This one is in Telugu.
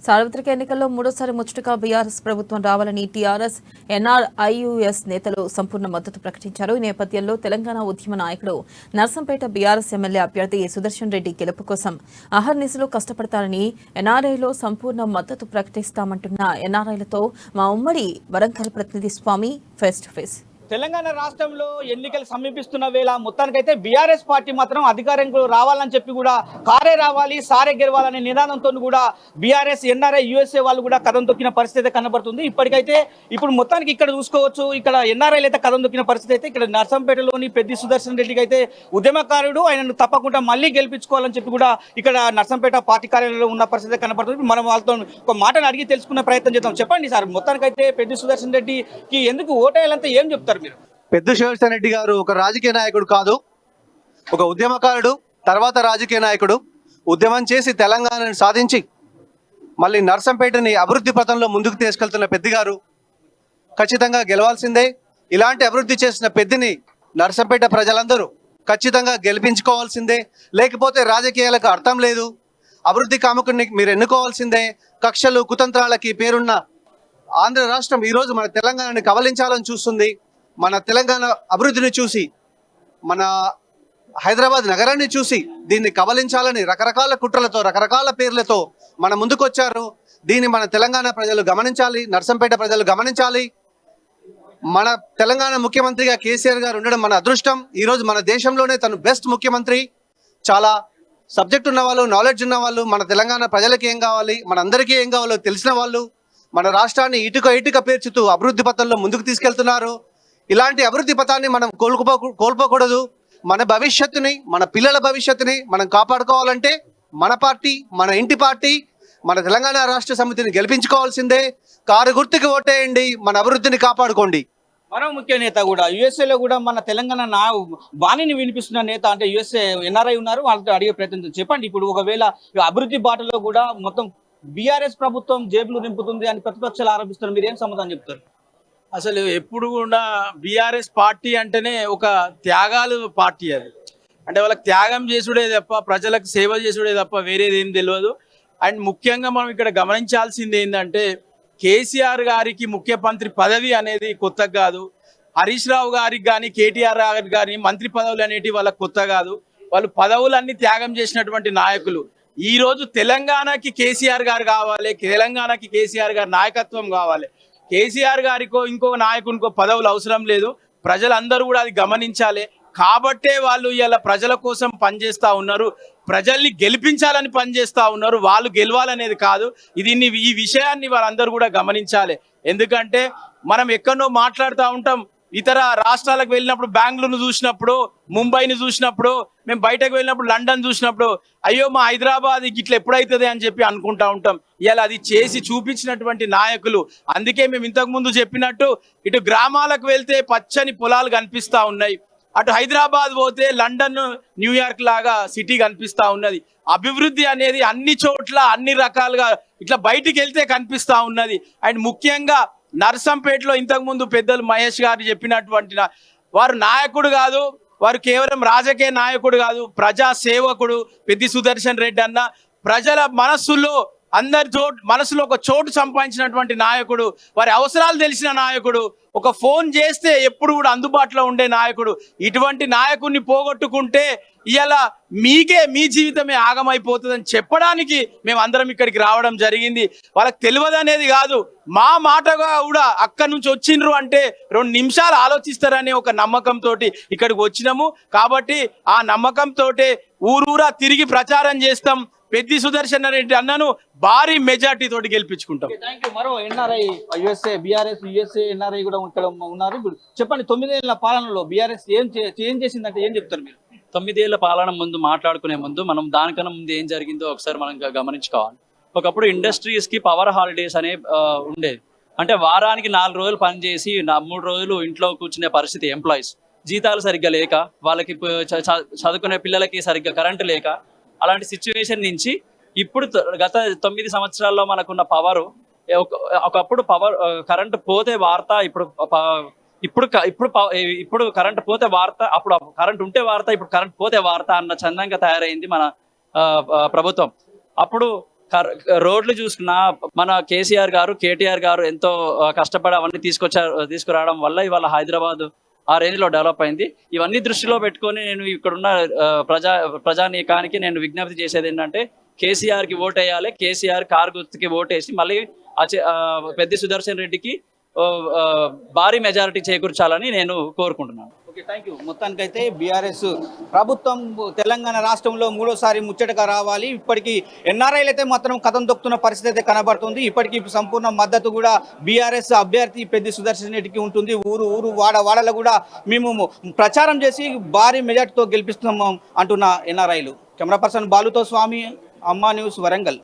సార్వత్రిక ఎన్నికల్లో మూడోసారి ముచ్చటగా బీఆర్ఎస్ ప్రభుత్వం రావాలని టీఆర్ఎస్ ఎన్ఆర్ఐయుఎస్ నేతలు సంపూర్ణ మద్దతు ప్రకటించారు. ఈ నేపథ్యంలో తెలంగాణ ఉద్యమ నాయకుడు నర్సంపేట బీఆర్ఎస్ ఎమ్మెల్యే అభ్యర్థి సుదర్శన్ రెడ్డి గెలుపు కోసం అహర్నిశలు కష్టపడతారని ఎన్ఆర్ఐలో సంపూర్ణ మద్దతు ప్రకటిస్తామంటున్న ఎన్ఆర్ఐలతో మా ఉమ్మడి వరంగల్ ప్రతినిధి స్వామి ఫేస్ టు ఫేస్. తెలంగాణ రాష్ట్రంలో ఎన్నికలు సమీపిస్తున్న వేళ మొత్తానికైతే బీఆర్ఎస్ పార్టీ మాత్రం అధికారంలో రావాలని చెప్పి కూడా కారే రావాలి సారే గెలవాలనే నినాదంతో కూడా బీఆర్ఎస్ ఎన్ఆర్ఐ యుఎస్ఏ వాళ్ళు కూడా కథం తొక్కిన పరిస్థితి కనబడుతుంది. ఇప్పటికైతే ఇప్పుడు మొత్తానికి ఇక్కడ చూసుకోవచ్చు, ఇక్కడ ఎన్ఆర్ఐలు అయితే కథం తొక్కిన పరిస్థితి అయితే ఇక్కడ నర్సంపేటలోని పెద్ది సుదర్శన్ రెడ్డికి అయితే ఉద్యమకారుడు, ఆయనను తప్పకుండా మళ్ళీ గెలిపించుకోవాలని చెప్పి కూడా ఇక్కడ నర్సంపేట పార్టీ కార్యాలయంలో ఉన్న పరిస్థితి కనబడుతుంది. మనం వాళ్ళతో ఒక మాటను అడిగి తెలుసుకునే ప్రయత్నం చేద్దాం. చెప్పండి సార్, మొత్తానికైతే పెద్ది సుదర్శన్ రెడ్డికి ఎందుకు ఓటేయాలంటే ఏం చెప్తారు? పెద్ది సుదర్శన్ రెడ్డి గారు ఒక రాజకీయ నాయకుడు కాదు, ఒక ఉద్యమకారుడు, తర్వాత రాజకీయ నాయకుడు. ఉద్యమం చేసి తెలంగాణను సాధించి మళ్ళీ నర్సంపేటని అభివృద్ధి పథంలో ముందుకు తీసుకెళ్తున్న పెద్ది గారు ఖచ్చితంగా గెలవాల్సిందే. ఇలాంటి అభివృద్ధి చేసిన పెద్దిని నర్సంపేట ప్రజలందరూ ఖచ్చితంగా గెలిపించుకోవాల్సిందే. లేకపోతే రాజకీయాలకు అర్థం లేదు. అభివృద్ధి కాముకుని మీరు ఎన్నుకోవాల్సిందే. కక్షలు కుతంత్రాలకి పేరున్న ఆంధ్ర రాష్ట్రం ఈరోజు మన తెలంగాణని కబలించాలని చూస్తుంది. మన తెలంగాణ అభివృద్ధిని చూసి, మన హైదరాబాద్ నగరాన్ని చూసి దీన్ని కబలించాలని రకరకాల కుట్రలతో, రకరకాల పేర్లతో మన ముందుకు వచ్చారు. దీన్ని మన తెలంగాణ ప్రజలు గమనించాలి, నర్సంపేట ప్రజలు గమనించాలి. మన తెలంగాణ ముఖ్యమంత్రిగా కేసీఆర్ గారు ఉండడం మన అదృష్టం. ఈరోజు మన దేశంలోనే తను బెస్ట్ ముఖ్యమంత్రి. చాలా సబ్జెక్ట్ ఉన్న వాళ్ళు, నాలెడ్జ్ ఉన్న వాళ్ళు, మన తెలంగాణ ప్రజలకి ఏం కావాలి, మన అందరికీ ఏం కావాలో తెలిసిన వాళ్ళు మన రాష్ట్రాన్ని ఇటుక పేర్చుతూ అభివృద్ధి పథంలో ముందుకు తీసుకెళ్తున్నారు. ఇలాంటి అభివృద్ధి పథాన్ని మనం కోల్పోకూడదు. మన భవిష్యత్తుని, మన పిల్లల భవిష్యత్తుని మనం కాపాడుకోవాలంటే మన పార్టీ, మన ఇంటి పార్టీ, మన తెలంగాణ రాష్ట్ర సమితిని గెలిపించుకోవాల్సిందే. కారు గుర్తుకి ఓటేయండి, మన అభివృద్ధిని కాపాడుకోండి. మరో ముఖ్య నేత కూడా యుఎస్ఏలో కూడా మన తెలంగాణ బాణిని వినిపిస్తున్న నేత అంటే యుఎస్ఏ ఎన్ఆర్ఐ ఉన్నారు, వాళ్ళతో అడిగే ప్రయత్నం చెప్పండి. ఇప్పుడు ఒకవేళ అభివృద్ధి బాటలో కూడా మొత్తం బీఆర్ఎస్ ప్రభుత్వం జేబులు నింపుతుంది అని ప్రతిపక్షాలు ఆరోపిస్తున్నారు, మీరు ఏం సమాధానం చెప్తారు? అసలు ఎప్పుడు కూడా బీఆర్ఎస్ పార్టీ అంటేనే ఒక త్యాగాలు పార్టీ. అది అంటే వాళ్ళకి త్యాగం చేసుడే తప్ప, ప్రజలకు సేవ చేసుడే తప్ప వేరేది ఏం తెలియదు. అండ్ ముఖ్యంగా మనం ఇక్కడ గమనించాల్సింది ఏంటంటే, కేసీఆర్ గారికి ముఖ్యమంత్రి పదవి అనేది కొత్త కాదు. హరీష్ రావు గారికి కానీ, కేటీఆర్ గారికి కానీ మంత్రి పదవులు అనేటివి వాళ్ళకి కొత్త కాదు. వాళ్ళు పదవులన్నీ త్యాగం చేసినటువంటి నాయకులు. ఈ రోజు తెలంగాణకి కేసీఆర్ గారు కావాలి, తెలంగాణకి కేసీఆర్ గారి నాయకత్వం కావాలి. కేసీఆర్ గారికో ఇంకో నాయకునికో పదవులు అవసరం లేదు. ప్రజలందరూ కూడా అది గమనించాలి. కాబట్టే వాళ్ళు ఇలా ప్రజల కోసం పనిచేస్తూ ఉన్నారు, ప్రజల్ని గెలిపించాలని పనిచేస్తూ ఉన్నారు. వాళ్ళు గెలవాలనేది కాదు. ఈ విషయాన్ని వాళ్ళందరూ కూడా గమనించాలి. ఎందుకంటే మనం ఎక్కడో మాట్లాడుతూ ఉంటాం, ఇతర రాష్ట్రాలకు వెళ్ళినప్పుడు, బెంగళూరును చూసినప్పుడు, ముంబైని చూసినప్పుడు, మేము బయటకు వెళ్ళినప్పుడు లండన్ చూసినప్పుడు, అయ్యో మా హైదరాబాద్ ఇట్లా ఎప్పుడైతుంది అని చెప్పి అనుకుంటా ఉంటాం. ఇలా అది చేసి చూపించినటువంటి నాయకులు. అందుకే మేము ఇంతకుముందు చెప్పినట్టు ఇటు గ్రామాలకు వెళ్తే పచ్చని పొలాలు కనిపిస్తూ ఉన్నాయి, అటు హైదరాబాద్ పోతే లండన్, న్యూయార్క్ లాగా సిటీ కనిపిస్తూ ఉన్నది. అభివృద్ధి అనేది అన్ని చోట్ల అన్ని రకాలుగా ఇట్లా బయటికి వెళ్తే కనిపిస్తూ ఉన్నది. అండ్ ముఖ్యంగా నర్సంపేటలో ఇంతకుముందు పెద్దలు మహేష్ గారు చెప్పినటువంటి వారు నాయకుడు కాదు, వారు కేవలం రాజకీయ నాయకుడు కాదు, ప్రజా సేవకుడు పెద్ది సుదర్శన్ రెడ్డి అన్న. ప్రజల మనస్సులో మనసులో ఒక చోటు సంపాదించినటువంటి నాయకుడు, వారి అవసరాలు తెలిసిన నాయకుడు, ఒక ఫోన్ చేస్తే ఎప్పుడు కూడా అందుబాటులో ఉండే నాయకుడు. ఇటువంటి నాయకుడిని పోగొట్టుకుంటే ఇలా మీ జీవితమే ఆగమైపోతుందని చెప్పడానికి మేము అందరం ఇక్కడికి రావడం జరిగింది. వాళ్ళకి తెలియదు అనేది కాదు, మా మాటగా కూడా అక్కడి నుంచి వచ్చిండ్రు అంటే 2 నిమిషాలు ఆలోచిస్తారనే ఒక నమ్మకంతో ఇక్కడికి వచ్చినాము. కాబట్టి ఆ నమ్మకంతో ఊరూరా తిరిగి ప్రచారం చేస్తాం. పెద్ది సుదర్శన్ రెడ్డి అన్నను భారీ మెజార్టీ తోటి గెలిపించుకుంటాం. మరో NRI USA, BRS USA NRI కూడా ఇక్కడ ఉన్నారు. ఇప్పుడు చెప్పండి, 9 ఏళ్ల పాలనలో బీఆర్ఎస్ ఏం చేసిందంటే ఏం చెప్తారు మీరు? 9 ఏళ్ల పాలన ముందు మాట్లాడుకునే ముందు మనం దానికన్నా ముందు ఏం జరిగిందో ఒకసారి మనం గమనించుకోవాలి. ఒకప్పుడు ఇండస్ట్రీస్కి పవర్ హాలిడేస్ అనే ఉండేది. అంటే వారానికి 4 రోజులు పనిచేసి 3 రోజులు ఇంట్లో కూర్చునే పరిస్థితి. ఎంప్లాయీస్ జీతాలు సరిగ్గా లేక, వాళ్ళకి చదువుకునే పిల్లలకి సరిగ్గా కరెంటు లేక, అలాంటి సిచ్యువేషన్ నుంచి ఇప్పుడు గత 9 సంవత్సరాల్లో మనకున్న పవరు, ఒకప్పుడు కరెంటు పోతే వార్త, ఇప్పుడు కరెంట్ పోతే వార్త, అప్పుడు కరెంట్ ఉంటే వార్త, ఇప్పుడు కరెంట్ పోతే వార్త అన్న చందంగా తయారైంది మన ప్రభుత్వం. అప్పుడు రోడ్లు చూసుకున్నా మన కేసీఆర్ గారు కేటీఆర్ గారు ఎంతో కష్టపడి అవన్నీ తీసుకురావడం వల్ల ఇవాళ హైదరాబాద్ ఆ రేంజ్లో డెవలప్ అయింది. ఇవన్నీ దృష్టిలో పెట్టుకొని నేను ఇక్కడున్న ప్రజానీకానికి నేను విజ్ఞప్తి చేసేది ఏంటంటే కేసీఆర్కి ఓటేయాలి, కేసీఆర్ కారు గుర్తుకి ఓటేసి మళ్ళీ పెద్ది సుదర్శన్ రెడ్డికి భారీ మెజారిటీ చేకూర్చాలని నేను కోరుకుంటున్నాను. Okay, thank you. మొత్తానికైతే బీఆర్ఎస్ ప్రభుత్వం తెలంగాణ రాష్ట్రంలో మూడోసారి ముచ్చటగా రావాలి. ఇప్పటికీ ఎన్ఆర్ఐలు అయితే మాత్రం కథం దొక్కుతున్న పరిస్థితి అయితే కనబడుతుంది. ఇప్పటికీ సంపూర్ణ మద్దతు కూడా బీఆర్ఎస్ అభ్యర్థి పెద్ది సుదర్శన్ రెడ్డికి ఉంటుంది. ఊరు వాడలో కూడా మేము ప్రచారం చేసి భారీ మెజార్టీతో గెలిపిస్తున్నాం అంటున్న ఎన్ఆర్ఐలు. కెమెరా పర్సన్ బాలుతో స్వామి, అమ్మా న్యూస్, వరంగల్.